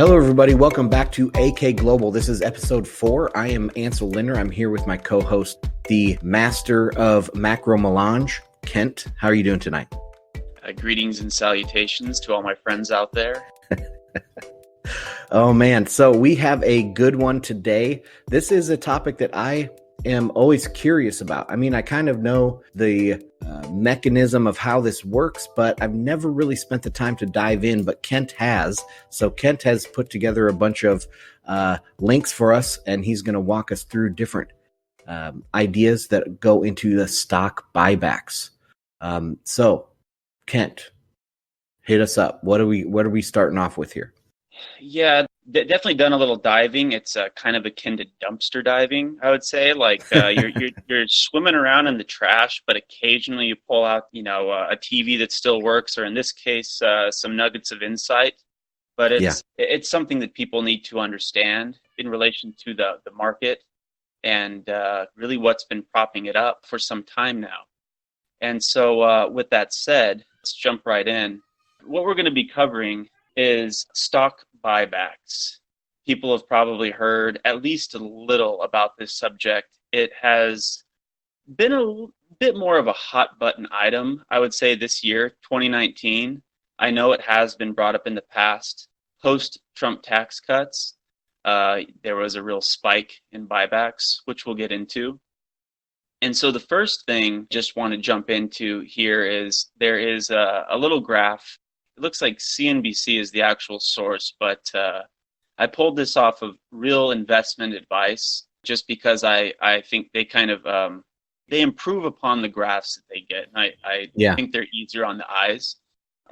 Hello, everybody. Welcome back to AK Global. This is episode 4. I am Ansel Linder. I'm here with my co-host, the master of macro melange, Kent. How are you doing tonight? Greetings and salutations to all my friends out there. Oh, man. So we have a good one today. This is a topic that I am always curious about. I mean, I kind of know the mechanism of how this works, but I've never really spent the time to dive in, but Kent has. So Kent has put together a bunch of links for us, and he's going to walk us through different ideas that go into the stock buybacks. So Kent, hit us up. What are we starting off with here? Yeah, definitely done a little diving. It's kind of akin to dumpster diving, I would say. Like you're swimming around in the trash, but occasionally you pull out, a TV that still works, or in this case, some nuggets of insight. But it's something that people need to understand in relation to the market and really what's been propping it up for some time now. And so with that said, let's jump right in. What we're going to be covering is stock buybacks. People have probably heard at least a little about this subject. It has been a bit more of a hot button item, I would say, this year, 2019. I know it has been brought up in the past. Post-Trump tax cuts, there was a real spike in buybacks, which we'll get into. And so the first thing I just want to jump into here is there is a little graph. It looks like CNBC is the actual source, but I pulled this off of Real Investment Advice just because I think they kind of they improve upon the graphs that they get. And I think they're easier on the eyes.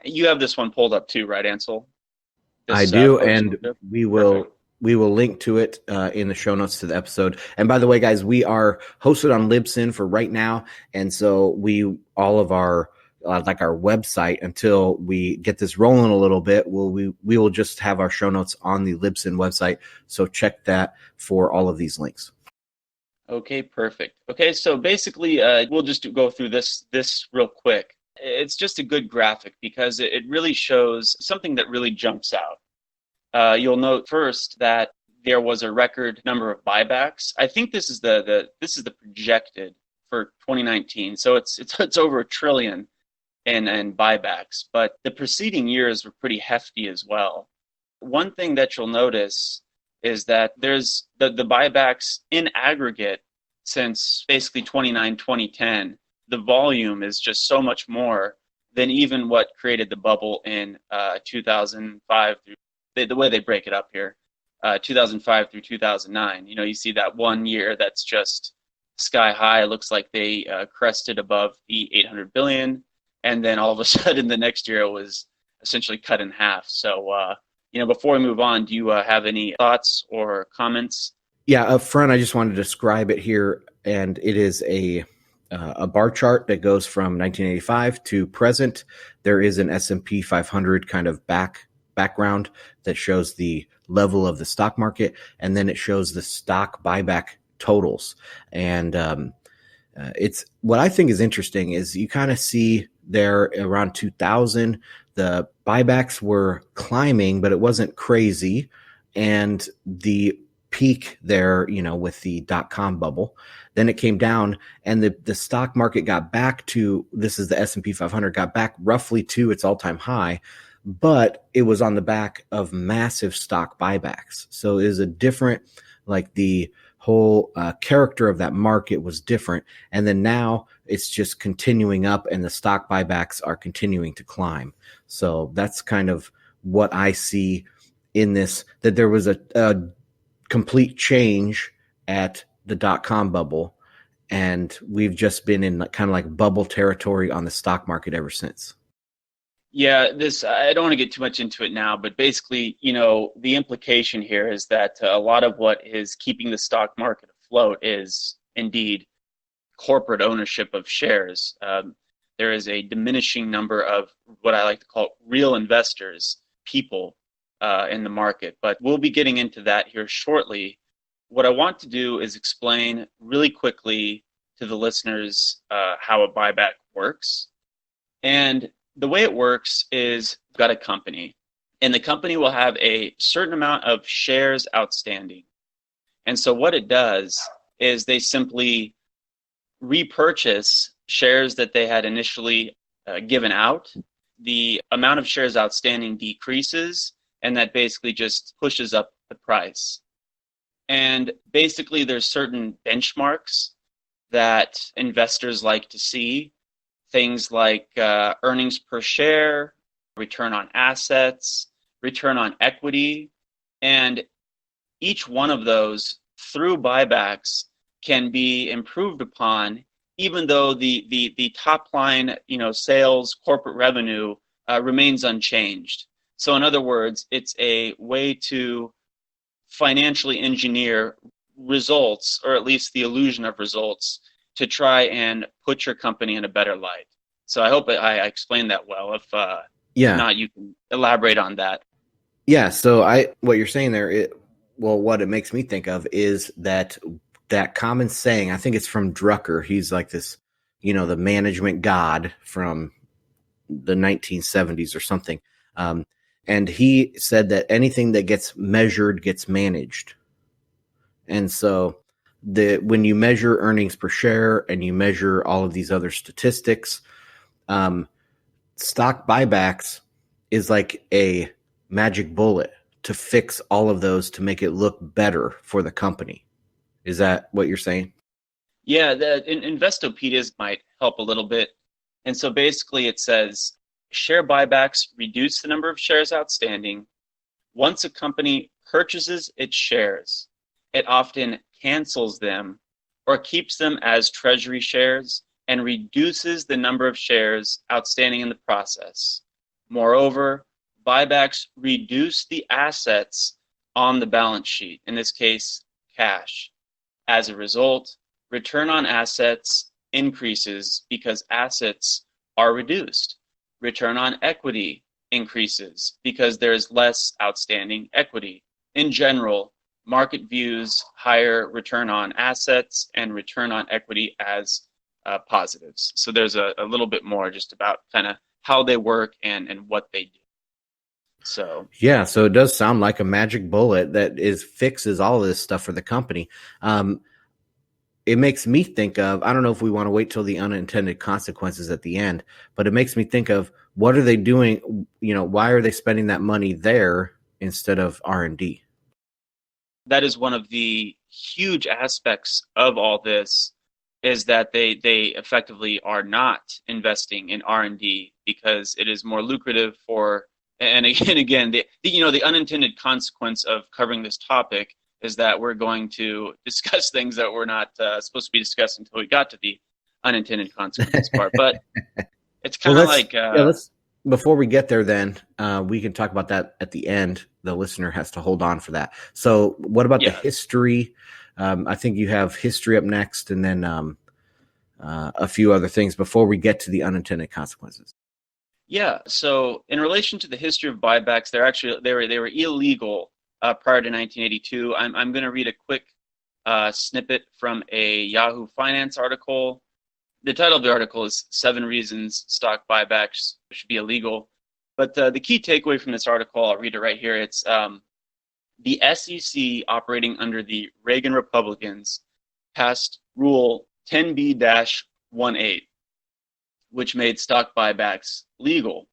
You have this one pulled up too, right, Ansel? I do, and we will link to it in the show notes to the episode. And by the way, guys, we are hosted on Libsyn for right now, and so all of our like our website, until we get this rolling a little bit, we will just have our show notes on the Libsyn website. So check that for all of these links. Okay, perfect. Okay, so basically, we'll just go through this real quick. It's just a good graphic because it really shows something that really jumps out. You'll note first that there was a record number of buybacks. I think this is the projected for 2019. So it's over $1 trillion in buybacks, but the preceding years were pretty hefty as well. One thing that you'll notice is that there's the buybacks in aggregate since basically 2010. The volume is just so much more than even what created the bubble in 2005 through the way they break it up here, 2005 through 2009. You see that 1 year that's just sky high. It looks like they crested above the 800 billion. And then all of a sudden, the next year it was essentially cut in half. So, before we move on, do you have any thoughts or comments? Yeah, up front, I just wanted to describe it here, and it is a bar chart that goes from 1985 to present. There is an S&P 500 kind of background that shows the level of the stock market, and then it shows the stock buyback totals. And it's what I think is interesting is you kind of see there around 2000, the buybacks were climbing, but it wasn't crazy. And the peak there, with the dot-com bubble, then it came down, and the stock market got back to, this is the S&P 500, got back roughly to its all-time high, but it was on the back of massive stock buybacks. So it is a different, like the whole character of that market was different. And then now it's just continuing up, and the stock buybacks are continuing to climb. So that's kind of what I see in this, that there was a complete change at the dot-com bubble, and we've just been in kind of like bubble territory on the stock market ever since. Yeah, I don't want to get too much into it now, but basically, the implication here is that a lot of what is keeping the stock market afloat is indeed corporate ownership of shares. There is a diminishing number of what I like to call real investors, people in the market, but we'll be getting into that here shortly. What I want to do is explain really quickly to the listeners how a buyback works. And the way it works is you've got a company. and the company will have a certain amount of shares outstanding. And so what it does is they simply repurchase shares that they had initially given out. The amount of shares outstanding decreases, and that basically just pushes up the price. And basically, there's certain benchmarks that investors like to see, things like earnings per share, return on assets, return on equity, and each one of those through buybacks can be improved upon, even though the top line, sales, corporate revenue remains unchanged. So in other words, it's a way to financially engineer results, or at least the illusion of results, to try and put your company in a better light. So I hope I explained that well. If not, you can elaborate on that. Yeah. So what you're saying there, what it makes me think of is that common saying. I think it's from Drucker. He's like this, the management god from the 1970s or something. And he said that anything that gets measured gets managed. And so when you measure earnings per share and you measure all of these other statistics, stock buybacks is like a magic bullet to fix all of those to make it look better for the company. Is that what you're saying? Yeah, the Investopedias might help a little bit. And so basically it says share buybacks reduce the number of shares outstanding. Once a company purchases its shares, it often cancels them or keeps them as treasury shares and reduces the number of shares outstanding in the process. Moreover, buybacks reduce the assets on the balance sheet, in this case, cash. As a result, return on assets increases because assets are reduced. Return on equity increases because there is less outstanding equity. In general, market views higher return on assets and return on equity as positives. So there's a little bit more just about kind of how they work and what they do. So yeah, so it does sound like a magic bullet that fixes all of this stuff for the company. It makes me think of, I don't know if we want to wait till the unintended consequences at the end, but it makes me think of, what are they doing? Why are they spending that money there instead of R&D? That is one of the huge aspects of all this, is that they effectively are not investing in R&D because it is more lucrative for, and again, the unintended consequence of covering this topic is that we're going to discuss things that we're not supposed to be discussing until we got to the unintended consequences part. But it's kind of let's before we get there, then we can talk about that at the end. The listener has to hold on for that. So what about the history? I think you have history up next, and then a few other things before we get to the unintended consequences. Yeah. So in relation to the history of buybacks, they were illegal prior to 1982. I'm going to read a quick snippet from a Yahoo Finance article. The title of the article is 7 Reasons Stock Buybacks Should Be Illegal. But the key takeaway from this article, I'll read it right here. It's the SEC, operating under the Reagan Republicans, passed Rule 10B-18, which made stock buybacks legal.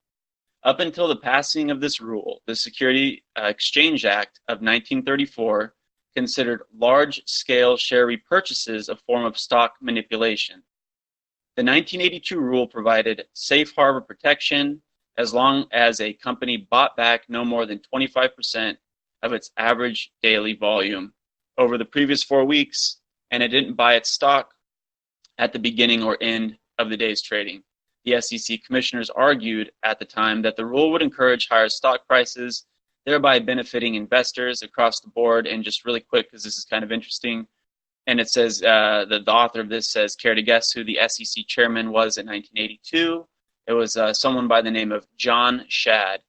Up until the passing of this rule, the Security Exchange Act of 1934 considered large-scale share repurchases a form of stock manipulation. The 1982 rule provided safe harbor protection as long as a company bought back no more than 25% of its average daily volume over the previous 4 weeks, and it didn't buy its stock at the beginning or end of the day's trading. The SEC commissioners argued at the time that the rule would encourage higher stock prices, thereby benefiting investors across the board. And just really quick, because this is kind of interesting, and it says, the author of this says, care to guess who the SEC chairman was in 1982? It was someone by the name of John Shad.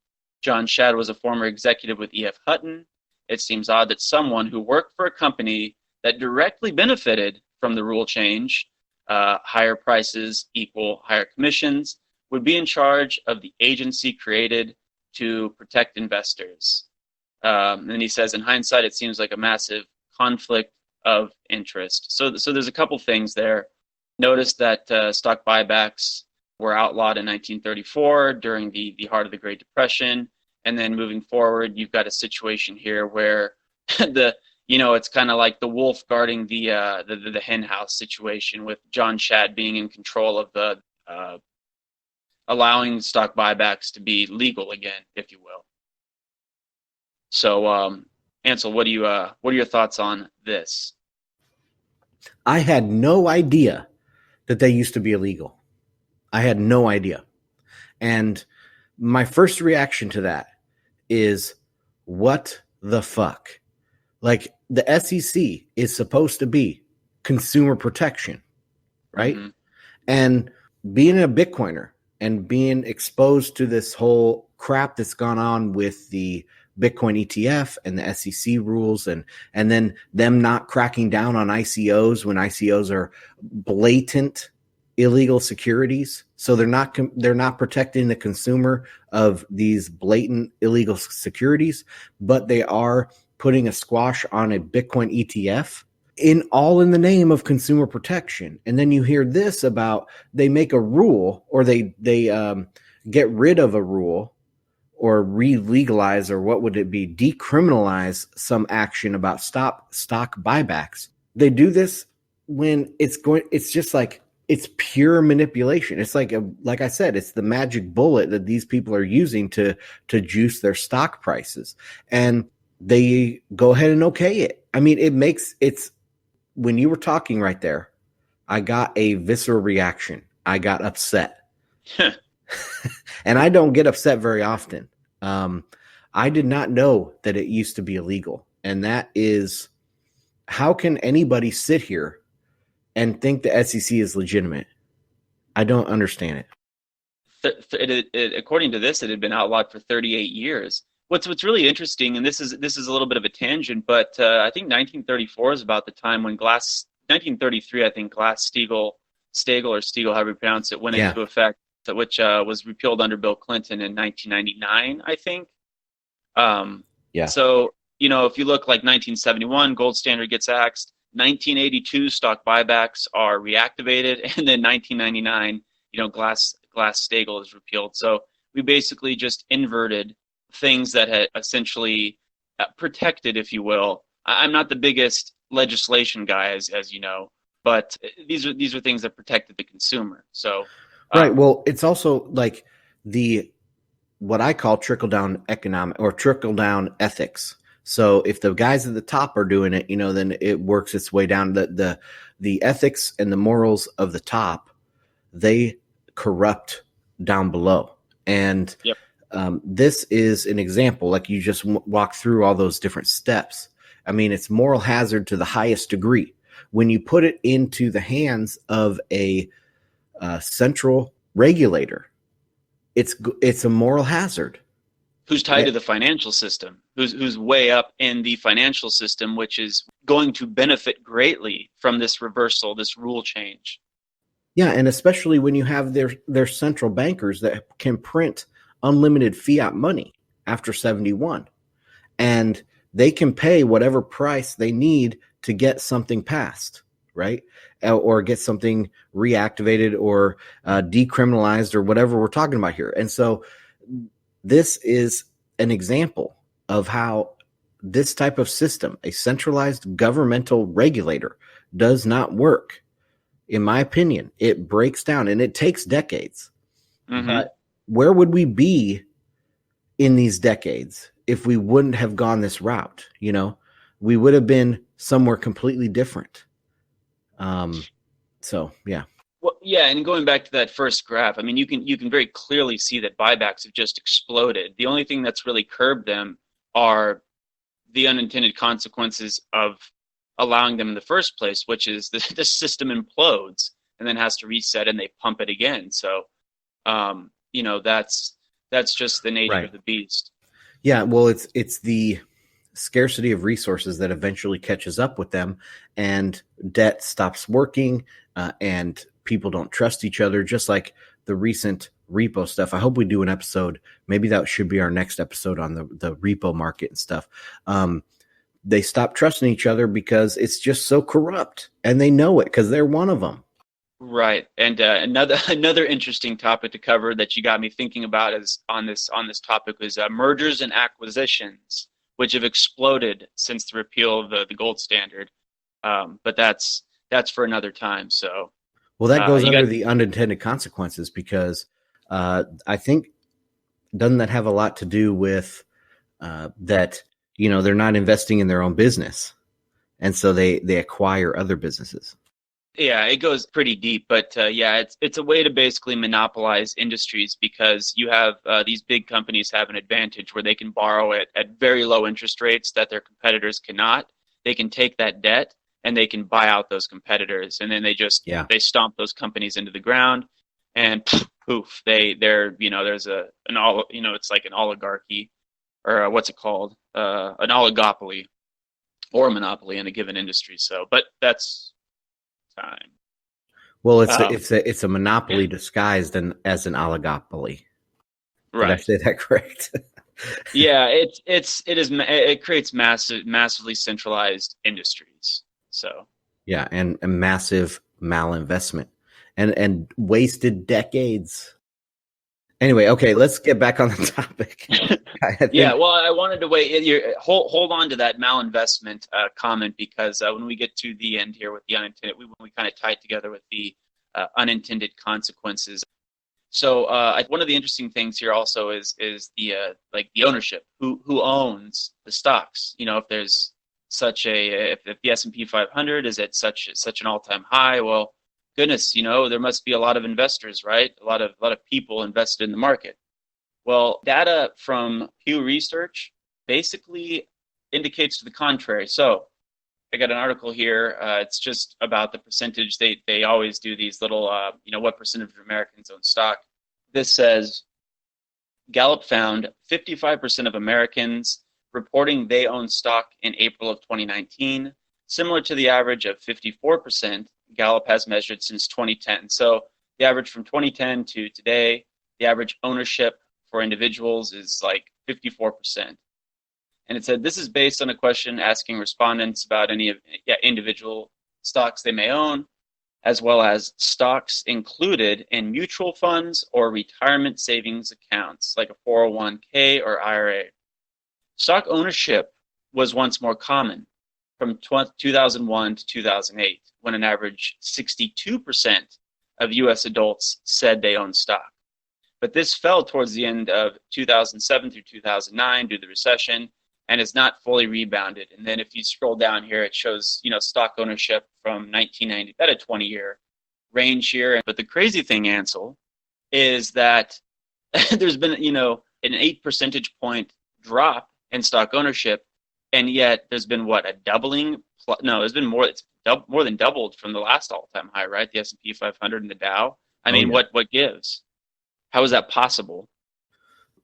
John Shad was a former executive with E.F. Hutton. It seems odd that someone who worked for a company that directly benefited from the rule change, higher prices equal higher commissions, would be in charge of the agency created to protect investors. And he says, in hindsight, it seems like a massive conflict of interest. So there's a couple things there. Notice that stock buybacks were outlawed in 1934 during the heart of the Great Depression. And then moving forward, you've got a situation here where it's kind of like the wolf guarding the hen house situation, with John Shad being in control of the allowing stock buybacks to be legal again, if you will. So, Ansel, what are your thoughts on this? I had no idea that they used to be illegal. I had no idea. And my first reaction to that is, what the fuck? Like, the SEC is supposed to be consumer protection, right? Mm-hmm. And being a Bitcoiner and being exposed to this whole crap that's gone on with the Bitcoin ETF and the SEC rules, and then them not cracking down on ICOs when ICOs are blatant illegal securities. So they're not protecting the consumer of these blatant illegal securities, but they are putting a squash on a Bitcoin ETF, in the name of consumer protection. And then you hear this about, they make a rule, or they get rid of a rule, or re-legalize, or what would it be, decriminalize some action about stock buybacks. They do this when it's just like, it's pure manipulation. It's like I said, it's the magic bullet that these people are using to juice their stock prices. And they go ahead and okay it. I mean, it's when you were talking right there, I got a visceral reaction. I got upset. And I don't get upset very often. I did not know that it used to be illegal. And that is, how can anybody sit here and think the SEC is legitimate? I don't understand it. According to this, it had been outlawed for 38 years. What's really interesting, and this is a little bit of a tangent, but I think 1934 is about the time when 1933, I think Glass-Steagall, or Steagall, however you pronounce it, went into effect, which was repealed under Bill Clinton in 1999, I think. So, if you look like 1971, gold standard gets axed. 1982, stock buybacks are reactivated, and then 1999, Glass-Steagall is repealed. So we basically just inverted things that had essentially protected, if you will. I'm not the biggest legislation guy, as you know, but these are things that protected the consumer. So right. Well, it's also like what I call trickle down economic, or trickle down ethics. So if the guys at the top are doing it, then it works its way down. The ethics and the morals of the top, they corrupt down below. And yep. This is an example, like you just walk through all those different steps. I mean, it's moral hazard to the highest degree. When you put it into the hands of a central regulator, it's a moral hazard. Who's tied to the financial system, who's way up in the financial system, which is going to benefit greatly from this reversal, this rule change. Yeah, and especially when you have their central bankers that can print unlimited fiat money after 71, and they can pay whatever price they need to get something passed, right? Or get something reactivated or decriminalized, or whatever we're talking about here. And so this is an example of how this type of system, a centralized governmental regulator, does not work. In my opinion, it breaks down, and it takes decades. Mm-hmm. But where would we be in these decades if we wouldn't have gone this route? We would have been somewhere completely different. So, yeah. Well, yeah, and going back to that first graph, I mean, you can very clearly see that buybacks have just exploded. The only thing that's really curbed them are the unintended consequences of allowing them in the first place, which is the system implodes and then has to reset, and they pump it again. So, that's just the nature of the beast. Yeah, well, it's the scarcity of resources that eventually catches up with them, and debt stops working, and people don't trust each other, just like the recent repo stuff. I hope we do an episode. Maybe that should be our next episode on the repo market and stuff. They stop trusting each other because it's just so corrupt, and they know it because they're one of them. Right. And another interesting topic to cover that you got me thinking about is on this topic was mergers and acquisitions, which have exploded since the repeal of the gold standard. But that's for another time. So, well, that goes under the unintended consequences because I think, doesn't that have a lot to do with that, they're not investing in their own business, and so they acquire other businesses. Yeah, it goes pretty deep, but it's a way to basically monopolize industries because you have these big companies have an advantage where they can borrow it at very low interest rates that their competitors cannot. They can take that debt and they can buy out those competitors, and then they stomp those companies into the ground, and poof, there's it's like an oligarchy, or what's it called, an oligopoly or a monopoly in a given industry. So, but that's time. Well, it's a monopoly disguised as an oligopoly. Right. Did I say that correct? Yeah, it creates massively centralized industries. So yeah, and massive malinvestment and wasted decades. Anyway, okay, let's get back on the topic. Yeah, well, I wanted to hold on to that malinvestment comment because when we get to the end here with the unintended, when we kind of tie it together with the unintended consequences. So one of the interesting things here also is the the ownership. Who owns the stocks? If there's if the S&P 500 is at such an all-time high, well, goodness, there must be a lot of investors, right? A lot of people invested in the market. Well, data from Pew Research basically indicates to the contrary. So I got an article here. It's just about the percentage. They always do these little, what percentage of Americans own stock. This says Gallup found 55% of Americans reporting they own stock in April of 2019, similar to the average of 54% Gallup has measured since 2010. So the average from 2010 to today, the average ownership for individuals is like 54%. And it said this is based on a question asking respondents about any of individual stocks they may own, as well as stocks included in mutual funds or retirement savings accounts like a 401k or IRA. Stock ownership was once more common from 2001 to 2008, when an average 62% of U.S. adults said they owned stock. But this fell towards the end of 2007 through 2009 due to the recession and has not fully rebounded. And then if you scroll down here, it shows, stock ownership from 1990, about a 20-year range here. But the crazy thing, Ansel, is that there's been, an 8 percentage point drop in stock ownership, and yet there's been a doubling? No, there's been more. It's more than doubled from the last all-time high, right? The S&P 500 and the Dow. I mean, what gives? How is that possible?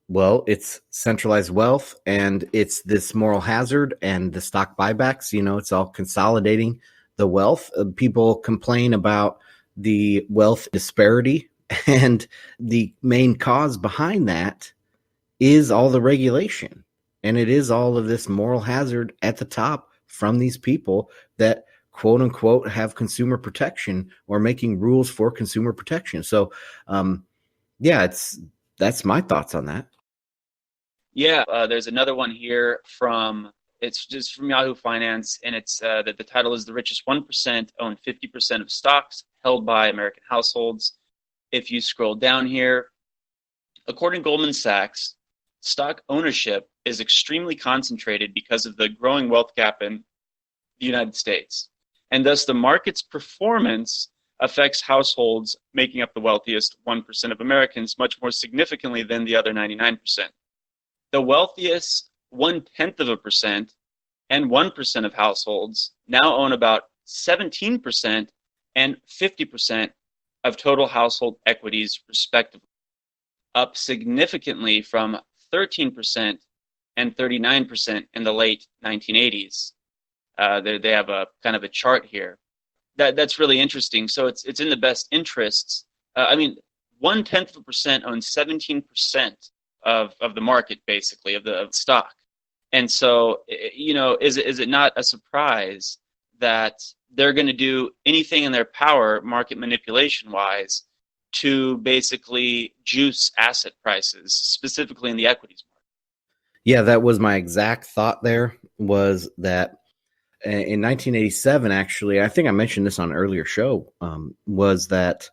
Well, it's centralized wealth, and it's this moral hazard and the stock buybacks. It's all consolidating the wealth. People complain about the wealth disparity, and the main cause behind that is all the regulation. And it is all of this moral hazard at the top from these people that, quote unquote, have consumer protection or making rules for consumer protection. So, that's my thoughts on that. Yeah, there's another one here it's just from Yahoo Finance, and it's that the title is "The Richest 1% Own 50% of Stocks Held by American Households." If you scroll down here, according to Goldman Sachs, stock ownership is extremely concentrated because of the growing wealth gap in the United States, and thus the market's performance affects households making up the wealthiest 1% of Americans much more significantly than the other 99%. The wealthiest 0.1% and 1% of households now own about 17% and 50% of total household equities, respectively, up significantly from 13% and 39% in the late 1980s. They have a kind of a chart here. That's really interesting. So it's in the best interests. 0.1% owns 17% of the market, basically, of the stock. And so, is it not a surprise that they're going to do anything in their power, market manipulation wise, to basically juice asset prices, specifically in the equities market? Yeah, that was my exact thought there, was that in 1987, actually, I think I mentioned this on an earlier show, was that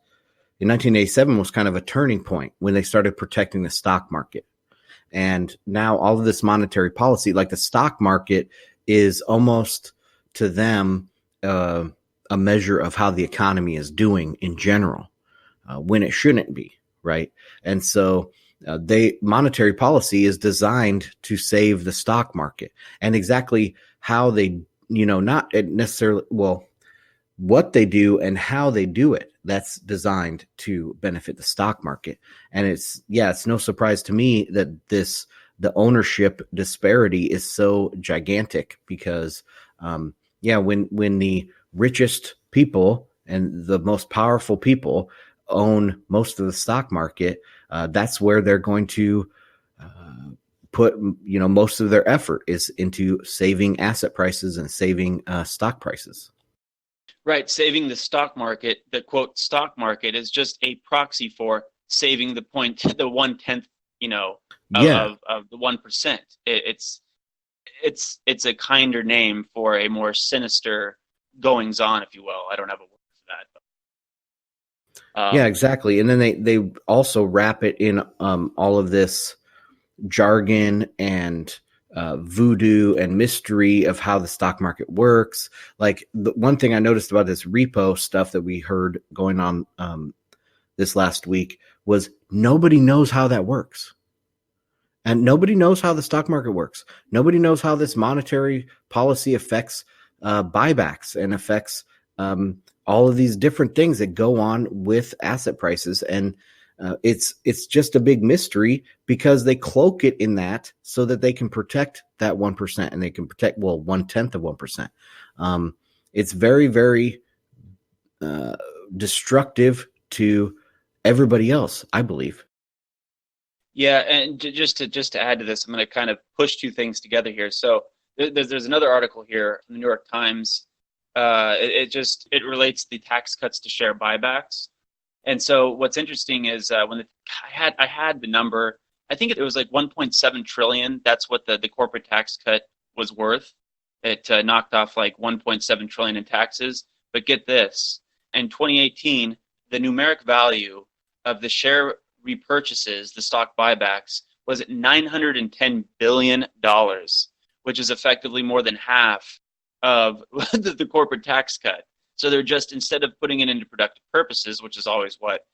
in 1987 was kind of a turning point when they started protecting the stock market. And now all of this monetary policy, like the stock market, is almost to them a measure of how the economy is doing in general, when it shouldn't be, right? And so monetary policy is designed to save the stock market, and exactly how they, not necessarily, well, what they do and how they do it, that's designed to benefit the stock market. And it's no surprise to me that the ownership disparity is so gigantic, because when the richest people and the most powerful people own most of the stock market, that's where they're going to put most of their effort is into saving asset prices and saving stock prices. Right, saving the stock market. The quote stock market is just a proxy for saving the 1/10, of the 1%. It's a kinder name for a more sinister goings on, if you will. I don't have a word for that. Yeah, exactly. And then they also wrap it in all of this jargon and voodoo and mystery of how the stock market works. Like, the one thing I noticed about this repo stuff that we heard going on this last week was nobody knows how that works. And nobody knows how the stock market works. Nobody knows how this monetary policy affects buybacks and affects all of these different things that go on with asset prices. And it's just a big mystery, because they cloak it in that so that they can protect that 1%, and they can protect, 1/10 of 1%. It's very, very destructive to everybody else, I believe. Yeah, and just to add to this, I'm going to kind of push two things together here. So there's another article here in the New York Times. It relates the tax cuts to share buybacks. And so what's interesting is I had the number. I think it was like 1.7 trillion. That's what the corporate tax cut was worth. It knocked off like 1.7 trillion in taxes. But get this: in 2018, the numeric value of the share repurchases, the stock buybacks, was at $910 billion, which is effectively more than half of the corporate tax cut. So they're just, instead of putting it into productive purposes, which is always what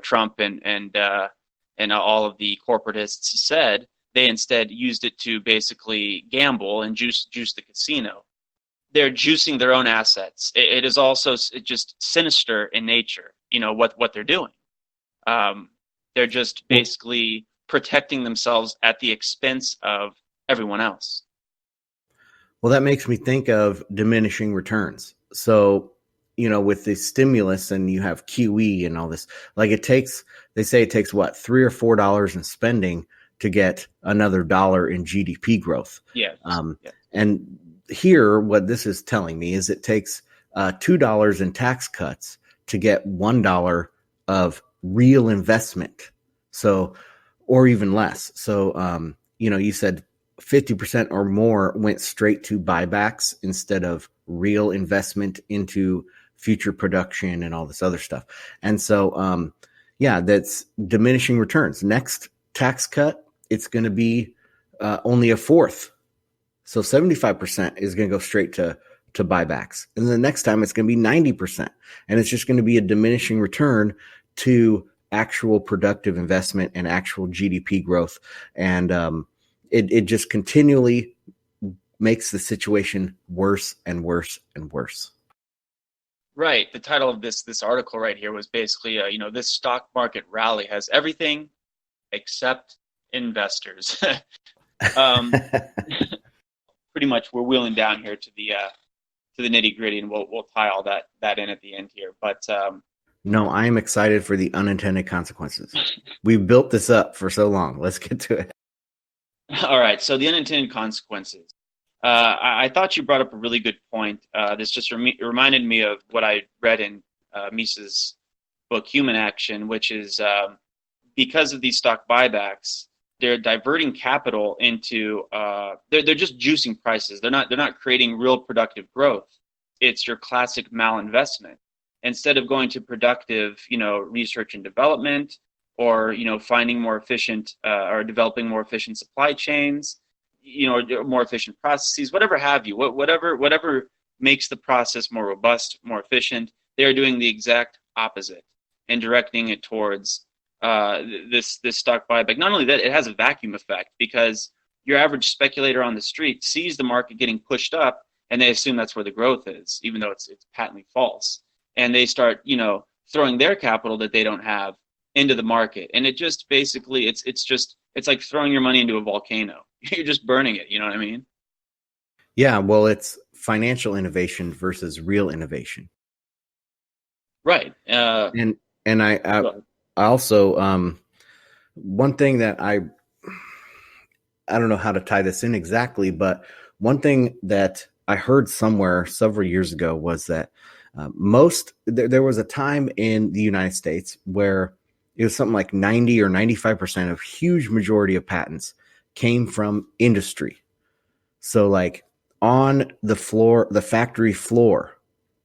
Trump and all of the corporatists said, they instead used it to basically gamble and juice the casino. They're juicing their own assets. It is also just sinister in nature. What they're doing. They're just basically protecting themselves at the expense of everyone else. Well, that makes me think of diminishing returns. So, with the stimulus, and you have QE and all this, like they say it takes what, $3 or $4 in spending to get another dollar in GDP growth. Yeah. And here, what this is telling me is it takes $2 in tax cuts to get $1 of real investment. So, or even less. So, you said 50% or more went straight to buybacks instead of real investment into future production and all this other stuff. And so, that's diminishing returns. Next tax cut, it's going to be only a fourth. So 75% is going to go straight to buybacks. And the next time it's going to be 90%. And it's just going to be a diminishing return to actual productive investment and actual GDP growth. And it just continually makes the situation worse and worse and worse. Right. The title of this article right here was basically, this stock market rally has everything except investors. Pretty much, we're wheeling down here to the nitty gritty, and we'll tie all that in at the end here. But No, I am excited for the unintended consequences. We've built this up for so long. Let's get to it. All right. So the unintended consequences. I thought you brought up a really good point. This just reminded me of what I read in Mises' book, Human Action, which is because of these stock buybacks, they're diverting capital into they're just juicing prices. They're not creating real productive growth. It's your classic malinvestment. Instead of going to productive, research and development, or finding more efficient or developing more efficient supply chains, or more efficient processes, whatever have you, whatever makes the process more robust, more efficient, they are doing the exact opposite and directing it towards this stock buyback. Not only that, it has a vacuum effect because your average speculator on the street sees the market getting pushed up and they assume that's where the growth is, even though it's patently false. And they start, throwing their capital that they don't have into the market. And it just basically it's like throwing your money into a volcano. You're just burning it, you know what I mean? Yeah, well, it's financial innovation versus real innovation. Right. And I also one thing that I don't know how to tie this in exactly, but one thing that I heard somewhere several years ago was that there was a time in the United States where it was something like 90 or 95% of huge majority of patents came from industry. So like on the floor, the factory floor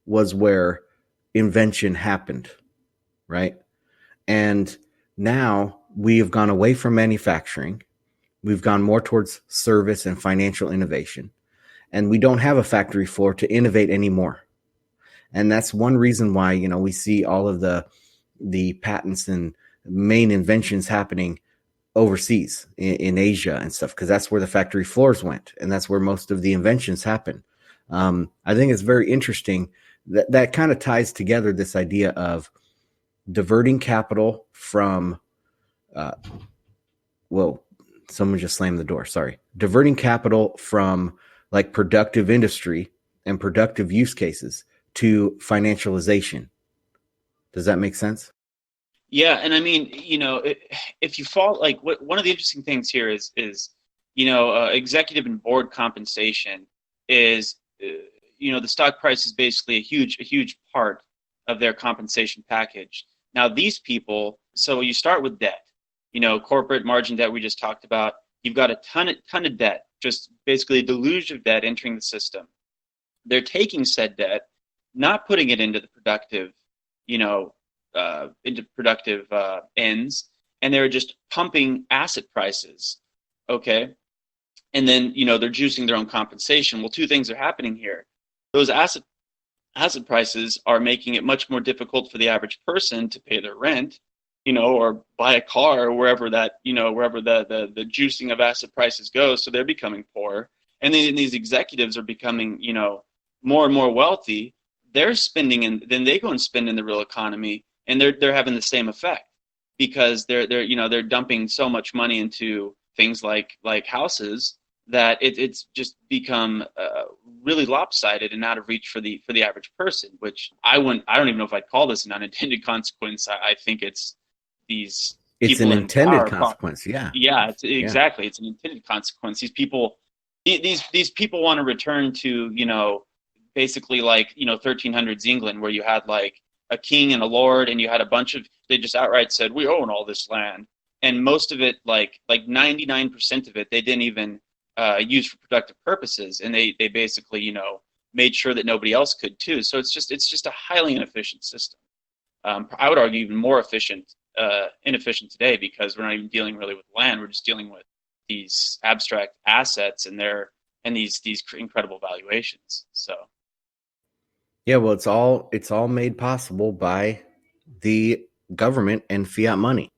was where invention happened, right? And now we have gone away from manufacturing. We've gone more towards service and financial innovation. And we don't have a factory floor to innovate anymore. And that's one reason why, we see all of the patents and main inventions happening overseas in Asia and stuff, because that's where the factory floors went. And that's where most of the inventions happen. I think it's very interesting that kind of ties together this idea of diverting capital from, someone just slammed the door. Sorry. Diverting capital from like productive industry and productive use cases to financialization. Does that make sense? Yeah, and I mean, if you fall like one of the interesting things here is executive and board compensation is the stock price is basically a huge part of their compensation package. Now these people, so you start with debt, corporate margin debt we just talked about. You've got a ton of debt, just basically a deluge of debt entering the system. They're taking said debt, not putting it into the productive, ends, and they're just pumping asset prices. Okay. And then, they're juicing their own compensation. Well, two things are happening here. Those asset prices are making it much more difficult for the average person to pay their rent, or buy a car, or wherever the juicing of asset prices goes. So they're becoming poor. And then these executives are becoming, more and more wealthy. They're spending, and then they go and spend in the real economy, and they're having the same effect because they're dumping so much money into things like houses that it's just become really lopsided and out of reach for the average person. Which I don't even know if I'd call this an unintended consequence. I think it's these. It's an intended consequence. Yeah. Yeah. Exactly. It's an intended consequence. These people want to return to basically like 1300s England, where you had like a king and a lord, and you had a bunch of, they just outright said, we own all this land, and most of it, like 99% of it, they didn't even use for productive purposes, and they basically made sure that nobody else could too. So it's just a highly inefficient system. I would argue even more inefficient today, because we're not even dealing really with land. We're just dealing with these abstract assets and these incredible valuations. So. Yeah, well, it's all made possible by the government and fiat money.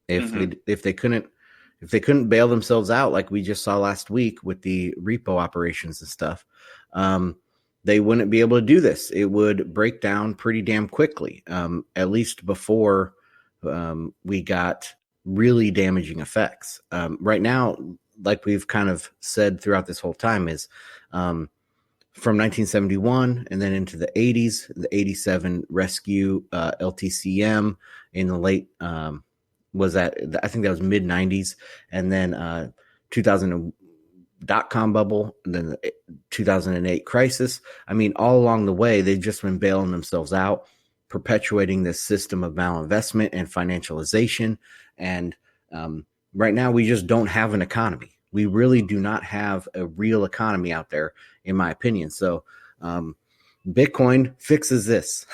If they couldn't bail themselves out, like we just saw last week with the repo operations and stuff, they wouldn't be able to do this. It would break down pretty damn quickly, at least before we got really damaging effects. Right now, like we've kind of said throughout this whole time, is from 1971 and then into the 80s, the 87 rescue LTCM in the late was that I think that was mid 90s, and then 2000 dot-com bubble, and then the 2008 crisis. I mean, all along the way, they've just been bailing themselves out, perpetuating this system of malinvestment and financialization. And right now, we just don't have an economy. We really do not have a real economy out there, in my opinion. So Bitcoin fixes this.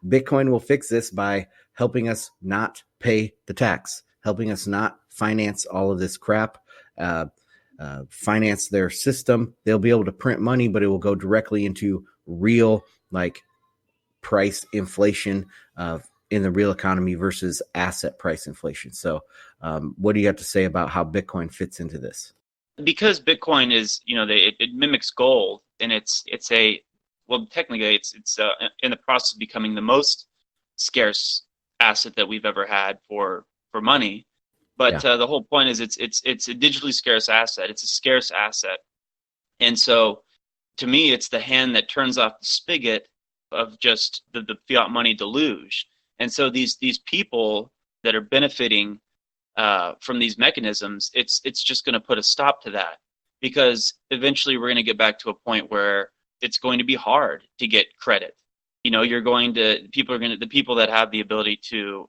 Bitcoin will fix this by helping us not pay the tax, helping us not finance all of this crap, finance their system. They'll be able to print money, but it will go directly into real, like, price inflation in the real economy versus asset price inflation. So what do you have to say about how Bitcoin fits into this? Because Bitcoin is, it mimics gold, and technically it's in the process of becoming the most scarce asset that we've ever had for money. But the whole point is it's a digitally scarce asset. It's a scarce asset. And so to me, it's the hand that turns off the spigot of just the fiat money deluge. And so these people that are benefiting from these mechanisms, it's just going to put a stop to that, because eventually we're going to get back to a point where it's going to be hard to get credit. The people that have the ability to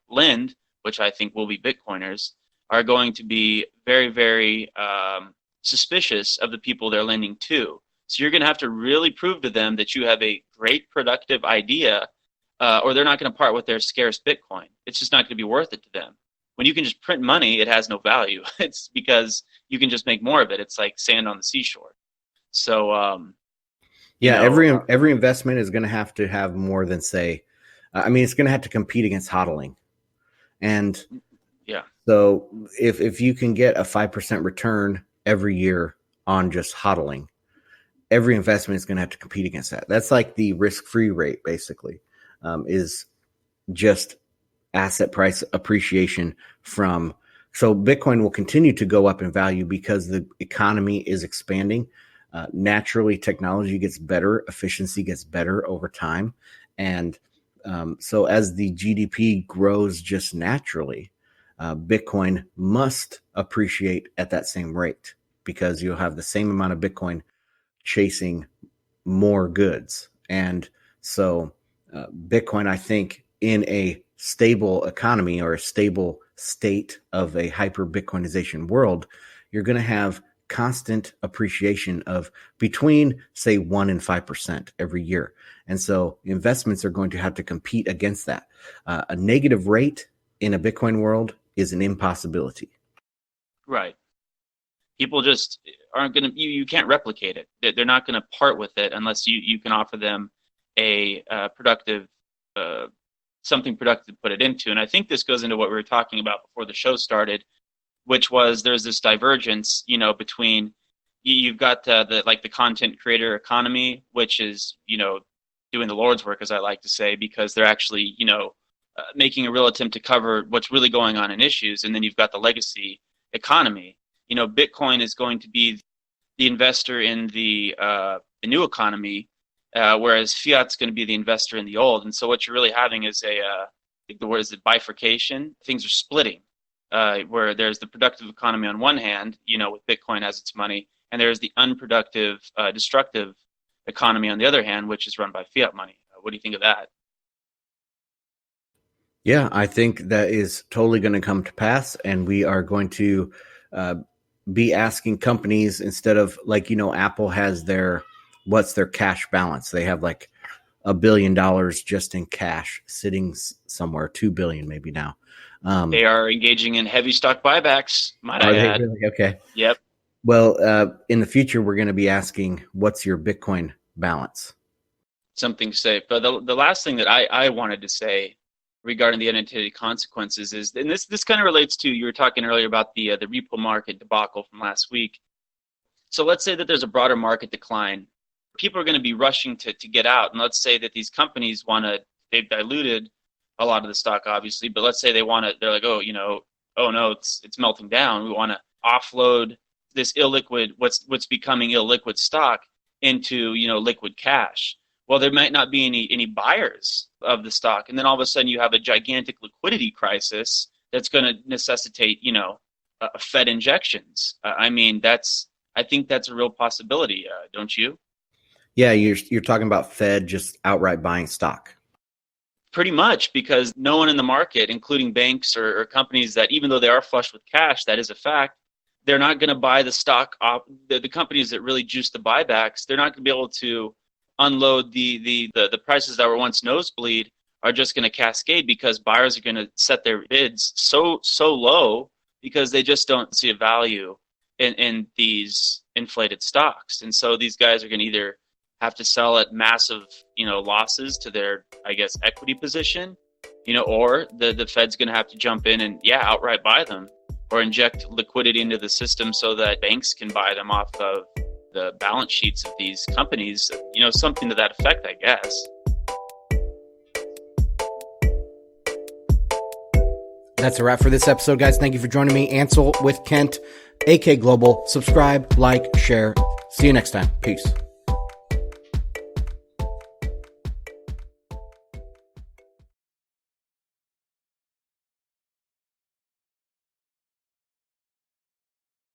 lend, which I think will be Bitcoiners, are going to be very, very suspicious of the people they're lending to. So you're going to have to really prove to them that you have a great productive idea, or they're not going to part with their scarce Bitcoin. It's just not going to be worth it to them. When you can just print money, it has no value. It's because you can just make more of it. It's like sand on the seashore. So, every investment is going to have more than, say, it's going to have to compete against hodling. And so if you can get a 5% return every year on just hodling, every investment is going to have to compete against that. That's like the risk-free rate, basically, is just asset price appreciation so Bitcoin will continue to go up in value because the economy is expanding. Naturally, technology gets better, efficiency gets better over time. And so as the GDP grows just naturally, Bitcoin must appreciate at that same rate, because you'll have the same amount of Bitcoin chasing more goods. And so Bitcoin, I think, in a stable economy or a stable state of a hyper Bitcoinization world, you're going to have constant appreciation of between, say, 1% and 5% every year. And so investments are going to have to compete against that. A negative rate in a Bitcoin world is an impossibility. Right. People just aren't going to, you can't replicate it. They're not going to part with it unless you can offer them a productive, something productive to put it into. And I think this goes into what we were talking about before the show started, which was there's this divergence, between you've got the content creator economy, which is, doing the Lord's work, as I like to say, because they're actually, making a real attempt to cover what's really going on in issues. And then you've got the legacy economy. Bitcoin is going to be the investor in the new economy, whereas fiat's going to be the investor in the old. And so what you're really having is I think the word is bifurcation. Things are splitting, where there's the productive economy on one hand, with Bitcoin as its money, and there's the unproductive, destructive economy on the other hand, which is run by fiat money. What do you think of that? Yeah, I think that is totally going to come to pass, and we are going to be asking companies, instead of Apple has what's their cash balance? They have like $1 billion just in cash sitting somewhere, 2 billion maybe now. They are engaging in heavy stock buybacks, might I add. Really? Okay. Yep. Well, in the future, we're going to be asking, what's your Bitcoin balance? Something safe. But the last thing that I wanted to say regarding the unintended consequences is, and this kind of relates to, you were talking earlier about the repo market debacle from last week. So let's say that there's a broader market decline. People are going to be rushing to get out. And let's say that these companies they've diluted a lot of the stock, obviously, but let's say they're like, oh no, it's melting down. We want to offload this illiquid, what's becoming illiquid stock. into, liquid cash. Well, there might not be any buyers of the stock. And then all of a sudden you have a gigantic liquidity crisis that's going to necessitate, Fed injections. I think that's a real possibility, don't you? Yeah, you're talking about Fed just outright buying stock. Pretty much, because no one in the market, including banks or companies that, even though they are flush with cash, that is a fact, they're not going to buy the stock off the companies that really juice the buybacks. They're not going to be able to unload the prices that were once nosebleed are just going to cascade, because buyers are going to set their bids so low because they just don't see a value in these inflated stocks. And so these guys are going to either have to sell at massive, losses to their, I guess, equity position, or the Fed's going to have to jump in and, outright buy them or inject liquidity into the system so that banks can buy them off of the balance sheets of these companies, something to that effect, I guess. That's a wrap for this episode, guys. Thank you for joining me. Ansel with Kent, AK Global. Subscribe, like, share. See you next time. Peace.